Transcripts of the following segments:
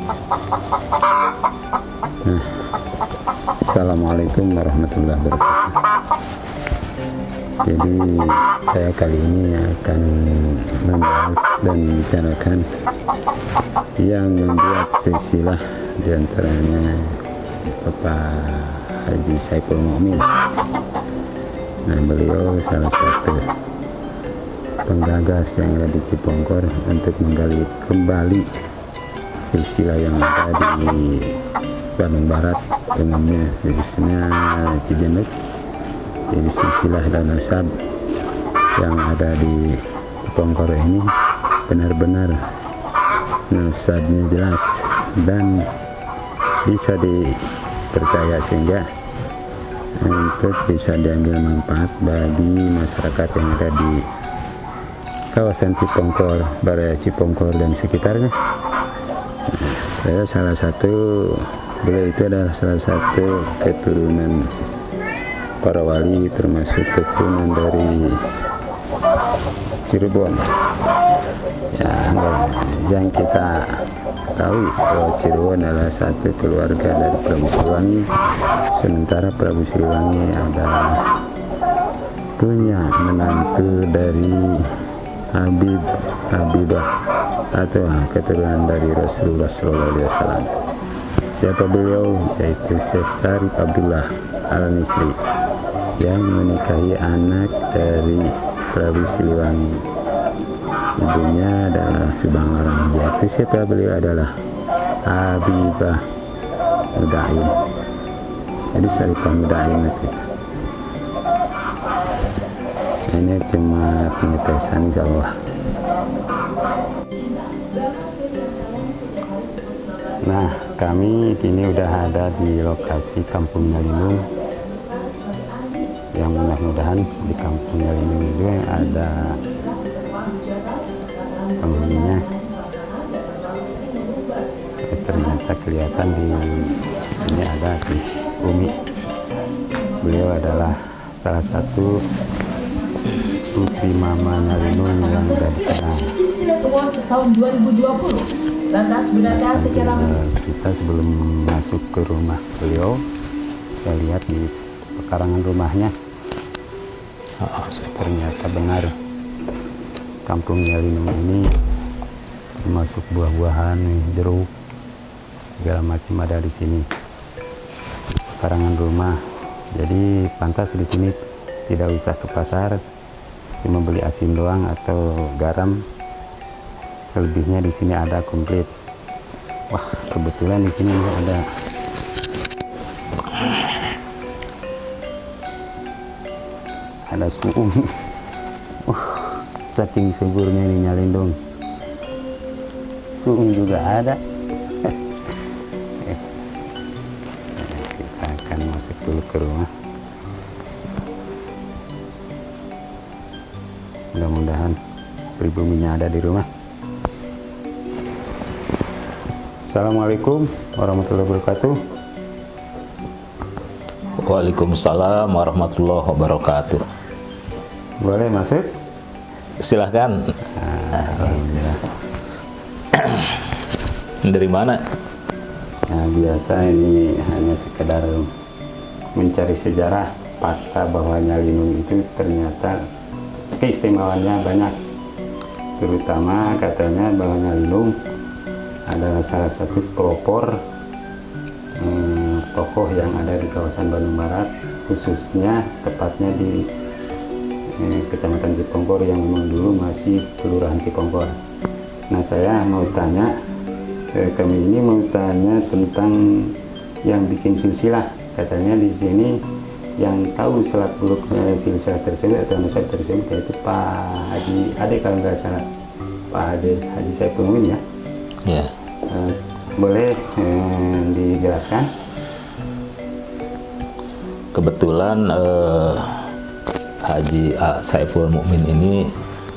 Nah, Assalamualaikum warahmatullahi wabarakatuh. Jadi saya kali ini akan membahas dan membicarakan yang membuat silsilah diantaranya Bapak Haji Saiful Mukmin. Nah, beliau salah satu penggagas yang ada di Cipongkor untuk menggali kembali silsilah yang ada di Bandung Barat, umumnya khususnya Cijedug. Jadi silsilah dan nasab yang ada di Cipongkor ini benar-benar nasabnya jelas dan bisa dipercaya, sehingga untuk bisa diambil manfaat bagi masyarakat yang ada di kawasan Cipongkor, Baraya Cipongkor dan sekitarnya. Saya salah satu, beliau itu adalah salah satu keturunan para wali, termasuk keturunan dari Cirebon. Ya, yang kita tahu bahwa Cirebon adalah satu keluarga dari Prabu Siliwangi, sementara Prabu Siliwangi adalah punya menantu dari Habibah atau keturunan dari Rasulullah SAW. Siapa beliau? Yaitu Syekh Syarif Abdullah Al-Misri yang menikahi anak dari Prabu Siliwangi. Ibunya adalah Subang Larang. Yaitu siapa beliau adalah Habibah Mudain. Jadi Syarifah Mudain itu. Ini cuma pengetesan, insya Allah. Nah, kami kini udah ada di lokasi Kampung Nyalindung, yang mudah-mudahan di Kampung Nyalindung itu ada penghuninya. Ternyata kelihatan di ini ada di Umi. Beliau adalah salah satu putri Mama Nyalindung yang sudah dikenal. Tahun 2020. Lantas benarkah secara kita sebelum masuk ke rumah beliau, saya lihat di pekarangan rumahnya, ternyata benar Kampung Nyalindung ini termasuk buah-buahan, jeruk, segala macam ada di sini. Pekarangan rumah, jadi pantas di sini tidak usah ke pasar, cuma beli asin doang atau garam. Selebihnya di sini ada komplit. Wah, kebetulan di sini ada suung. Saking suburnya ini Nyalindung. Suung juga ada. Kita akan masuk dulu ke rumah. Mudah-mudahan pribuminya ada di rumah. Assalamualaikum warahmatullahi wabarakatuh. Waalaikumsalam warahmatullahi wabarakatuh. Boleh masuk? Silahkan. Alhamdulillah. Dari mana? Nah, biasa ini hanya sekedar mencari sejarah, fakta bahwa Nyalindung itu ternyata keistimewaannya banyak. Terutama katanya bahwa Nyalindung adalah salah satu pelopor tokoh yang ada di kawasan Bandung Barat, khususnya tepatnya di Kecamatan Cipongkor yang memang dulu masih Kelurahan Cipongkor. Nah, saya mau tanya, kami ini mau tanya tentang yang bikin silsilah. Katanya di sini yang tahu selak beluk silsilah tersebut atau nasab tersebut yaitu Pak Haji Ade, kalau nggak salah Pak Ade Haji Saiful Mukmin ya. Ya. Boleh dijelaskan? Kebetulan Haji Saiful Mukmin ini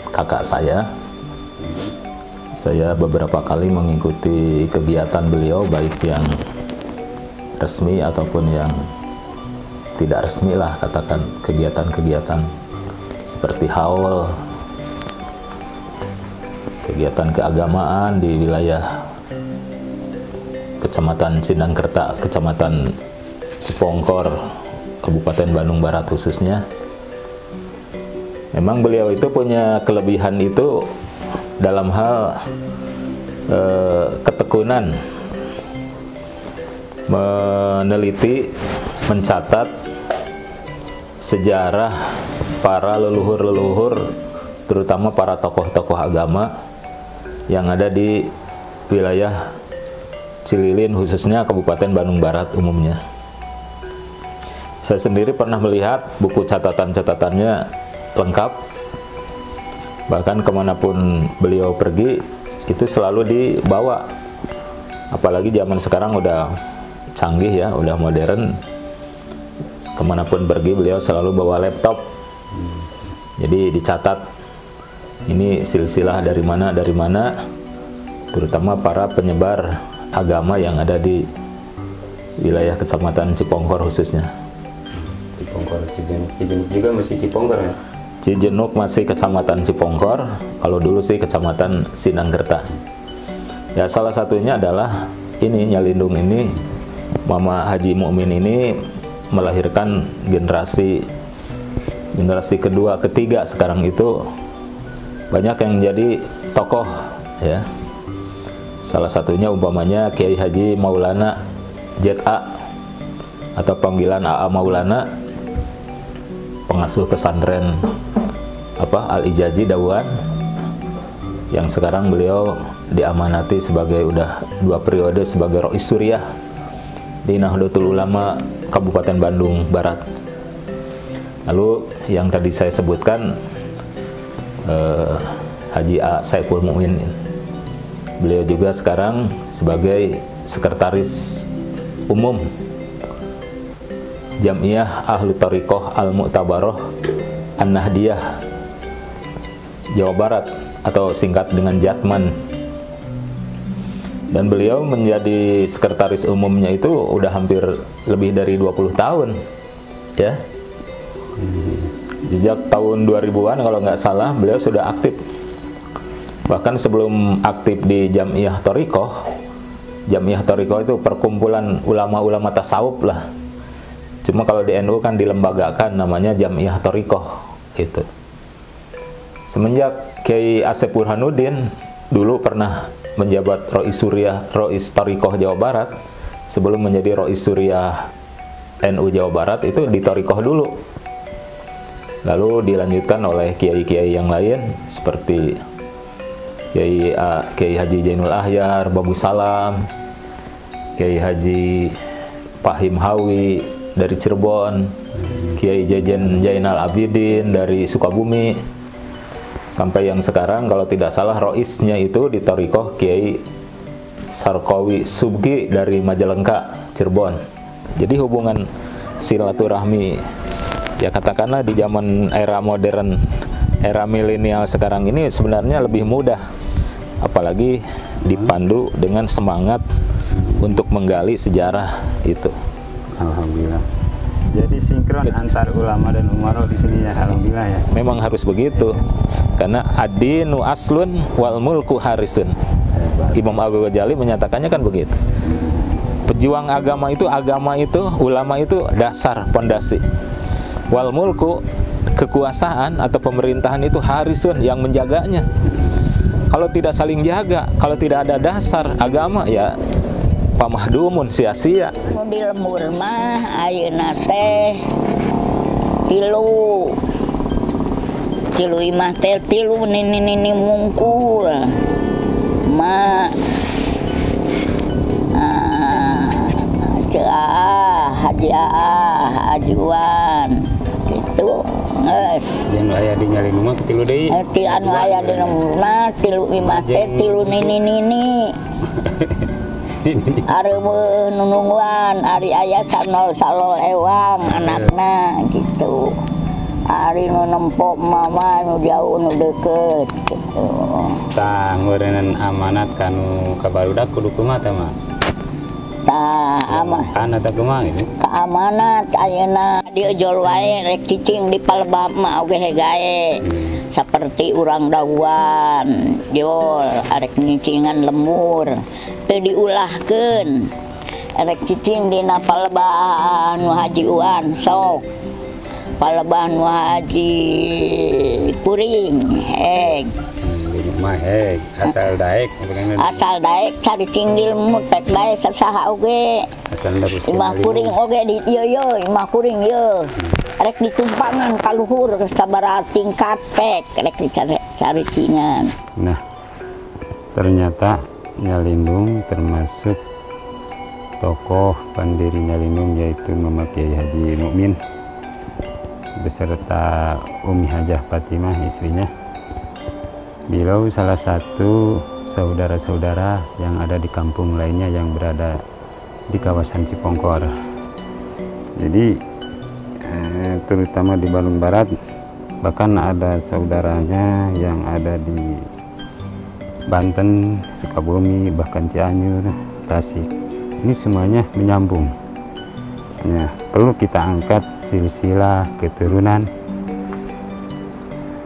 kakak saya. Saya beberapa kali mengikuti kegiatan beliau, baik yang resmi ataupun yang tidak resmi lah, katakan kegiatan-kegiatan seperti haul, kegiatan keagamaan di wilayah Kecamatan Sindangkerta, Kecamatan Cipongkor, Kabupaten Bandung Barat khususnya. Memang beliau itu punya kelebihan itu dalam hal ketekunan meneliti, mencatat sejarah para leluhur-leluhur, terutama para tokoh-tokoh agama yang ada di wilayah Cililin, khususnya Kabupaten Bandung Barat umumnya. Saya sendiri pernah melihat buku catatan-catatannya lengkap, bahkan kemanapun beliau pergi itu selalu dibawa. Apalagi zaman sekarang udah canggih ya, udah modern. Kemanapun pergi beliau selalu bawa laptop, jadi dicatat ini silsilah dari mana, terutama para penyebar agama yang ada di wilayah Kecamatan Cipongkor khususnya. Cipongkor, Cijenuk juga masih Cipongkor ya? Cijenuk masih Kecamatan Cipongkor, kalau dulu sih Kecamatan Sindangkerta. Ya salah satunya adalah ini Nyalindung ini, Mama Haji Mukmin ini melahirkan generasi kedua, ketiga sekarang itu banyak yang menjadi tokoh ya. Salah satunya umpamanya Kiai Haji Maulana ZA atau panggilan AA Maulana, pengasuh pesantren Al-Ijazi Dawan, yang sekarang beliau diamanati sebagai udah 2 periode sebagai Rois Suriah di Nahdlatul Ulama Kabupaten Bandung Barat. Lalu yang tadi saya sebutkan Haji A. Saiful Mu'min, beliau juga sekarang sebagai sekretaris umum Jam'iyah Ahlu Thariqah Al-Mu'tabaroh An-Nahdiyah Jawa Barat atau singkat dengan Jatman. Dan beliau menjadi sekretaris umumnya itu udah hampir lebih dari 20 tahun ya. Sejak tahun 2000-an kalau nggak salah beliau sudah aktif. Bahkan sebelum aktif di Jam'iyah Thariqah, Jam'iyah Thariqah itu perkumpulan ulama-ulama tasawuf lah. Cuma kalau di NU kan dilembagakan namanya Jam'iyah Thariqah itu. Semenjak Kiai Asep Burhanuddin dulu pernah menjabat Rois Suriah, Rois Thariqah Jawa Barat, sebelum menjadi Rois Suriah NU Jawa Barat itu di Thariqah dulu. Lalu dilanjutkan oleh kiai-kiai yang lain seperti Kiai Haji Jainul Ahyar, Babu Salam, Kiai Haji Fahim Hawi dari Cirebon, Kiai Jajan Jainal Abidin dari Sukabumi, sampai yang sekarang kalau tidak salah roisnya itu di Thariqah Kiai Sarkawi Subki dari Majalengka, Cirebon. Jadi hubungan silaturahmi ya katakanlah di zaman era modern, era milenial sekarang ini sebenarnya lebih mudah, apalagi dipandu dengan semangat untuk menggali sejarah itu. Alhamdulillah. Jadi sinkron antar ulama dan umaro di sini ya, alhamdulillah ya. Memang harus begitu, karena ad-dinu aslun wal mulku harisun. Imam Abu Ghazali menyatakannya kan begitu. Pejuang agama itu, ulama itu dasar, pondasi. Wal mulku, kekuasaan atau pemerintahan itu harisun, yang menjaganya. Kalau tidak saling jaga, kalau tidak ada dasar agama ya pamahdumun, sia-sia. Nu di lembur mah ayeuna teh tilu imah teh tilu nini mungkul ma Haji Ajuan gitu geus. Yang aya di Nyalindung mah tilu deui. Anu aya di mah tilu imah teh tilu nini. Areueuh nunungwan ari aya salol ewang anakna gitu. Ari nu nempok mama nu jauh nu deukeut gitu. Tah ngeureunnan amanat kanu ka barudak kudu kumaha teh mah? Tah amanat eta kumaha gitu. Amanat ayeuna diejol wae rek cicing di palebab mah oge gae. Seperti urang dawan jol arek nyicingan lembur teu diulahkeun. Rek cicing dina palebahan nu Haji Uwan sok. Palebahan nu Haji Kuring heg. Mah heg asal daek Asal daek cari cinggil mutek daek sasaha oge. asal terus Imah kuring oge di ieu imah kuring ieu. Rek ditumpangan ka luhur sabaraha tingkat pek rek dicari cingan. Nah, ternyata Nyalindung termasuk tokoh pendiri Nyalindung yaitu Mama Kiai Haji Mukmin beserta Umi Hajah Fatimah istrinya. Beliau salah satu saudara-saudara yang ada di kampung lainnya yang berada di kawasan Cipongkor. Jadi terutama di Bandung Barat, bahkan ada saudaranya yang ada di Banten, Sukabumi, bahkan Cianjur, Tasik. Ini semuanya menyambung. Ya, perlu kita angkat silsilah keturunan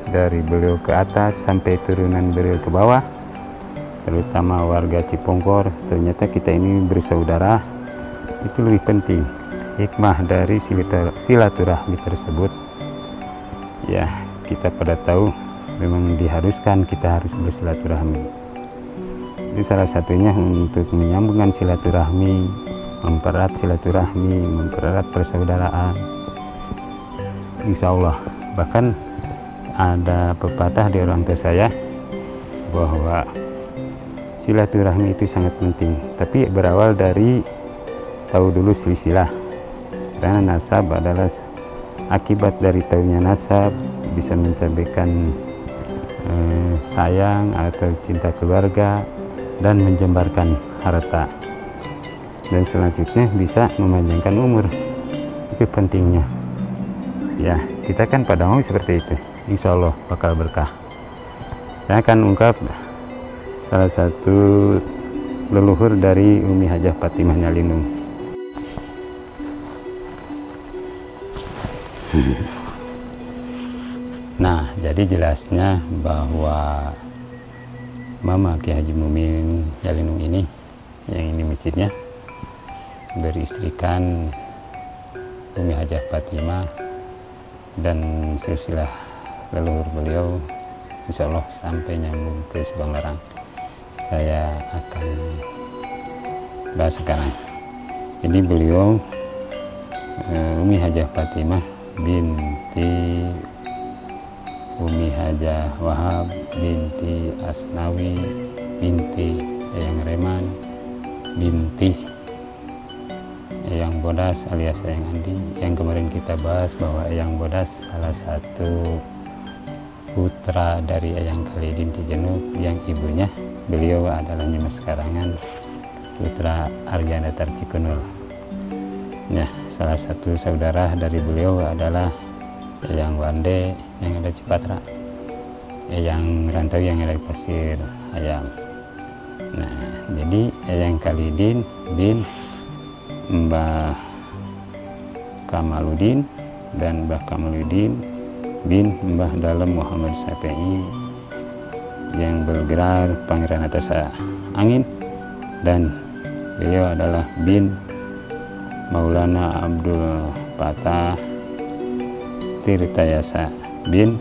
dari beliau ke atas sampai turunan beliau ke bawah, terutama warga Cipongkor. Ternyata kita ini bersaudara, itu lebih penting. Hikmah dari silaturahmi tersebut, ya kita pada tahu memang diharuskan kita harus bersilaturahmi. Itu salah satunya untuk menyambungkan silaturahmi, mempererat silaturahmi, mempererat persaudaraan. Insya Allah. Bahkan ada pepatah di orang tua saya bahwa silaturahmi itu sangat penting, tapi berawal dari tahu dulu silsilah, karena nasab adalah akibat dari tahunya nasab bisa mencapai sayang atau cinta keluarga dan menjembarkan harta, dan selanjutnya bisa memanjangkan umur. Itu pentingnya ya, kita kan pada mau seperti itu. Insya Allah bakal berkah. Saya akan ungkap salah satu leluhur dari Umi Hajah Fatimah Nyalindung. Nah, jadi jelasnya bahwa Mama Kiai Haji Mukmin Nyalindung ini, yang ini masjidnya, beristrikan Umi Hajah Fatimah, dan silsilah leluhur beliau insya Allah sampai nyambung ke Subang Larang. Saya akan bahas sekarang. Jadi beliau Umi Hajah Fatimah binti Umi Hajah Wahab binti Asnawi binti Eyang Reman binti Eyang Bodas alias Eyang Andi, yang kemarin kita bahas bahwa Eyang Bodas salah satu putra dari Eyang Khalidin Tijenuk, yang ibunya beliau adalah Nyimas Karangan, putra Aryana Tarcikunul. Nah, salah satu saudara dari beliau adalah Eyang Wande yang ada di Cipatra, Eyang Rantau yang ada di Pasir Ayam. Nah, jadi Eyang Khalidin bin Mbah Kamaludin dan Mbah Kamaludin bin Mbah Dalem Muhammad Syafi'i yang bergelar Pangeran Atas Angin, dan beliau adalah bin Maulana Abdul Fatah Tirtayasa bin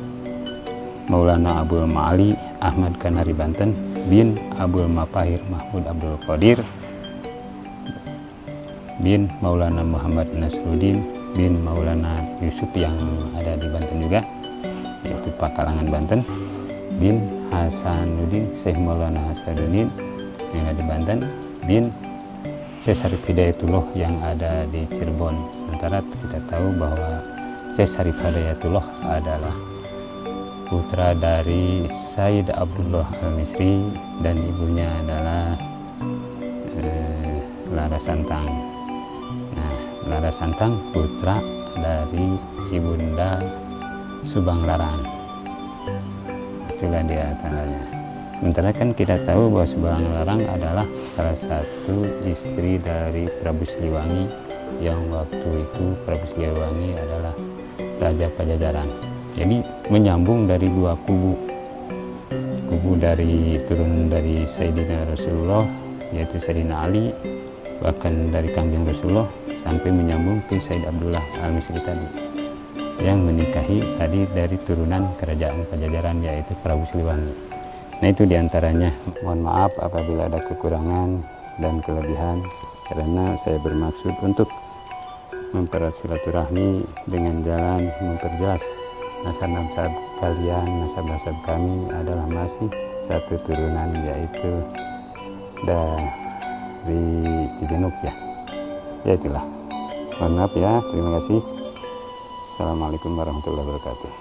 Maulana Abdul Ma'ali Ahmad Kanari Banten bin Abdul Mapahir Mahmud Abdul Qadir bin Maulana Muhammad Nasruddin bin Maulana Yusuf yang ada di Banten juga, yaitu Pakalangan Banten, bin Hasanuddin Syekh Maulana Hasanuddin yang ada di Banten, bin Syekh Syarif Hidayatullah yang ada di Cirebon. Sementara kita tahu bahwa Syekh Syarif Hidayatullah adalah putra dari Sayyid Abdullah Al-Misri dan ibunya adalah Lara Santang. Nah, Lara Santang putra dari Ibunda Subang Larang. Itulah dia tandanya. Sementara kan kita tahu bahwa Subang Larang adalah salah satu istri dari Prabu Siliwangi, yang waktu itu Prabu Siliwangi adalah Raja Pajajaran. Jadi menyambung dari dua kubu dari turun dari Sayyidina Rasulullah yaitu Sayyidina Ali, bahkan dari Kangjeng Rasulullah sampai menyambung ke Said Abdullah Al-Misri tadi, yang menikahi tadi dari turunan kerajaan Pajajaran, yaitu Prabu Siliwangi. Nah, itu diantaranya. Mohon maaf apabila ada kekurangan dan kelebihan, karena saya bermaksud untuk mempererat silaturahmi dengan jalan memperjelas nasab-nasab kalian, nasab-nasab kami adalah masih satu turunan, yaitu dari Cigenuk ya. Ya itulah. Mohon maaf ya, terima kasih. Assalamualaikum warahmatullahi wabarakatuh.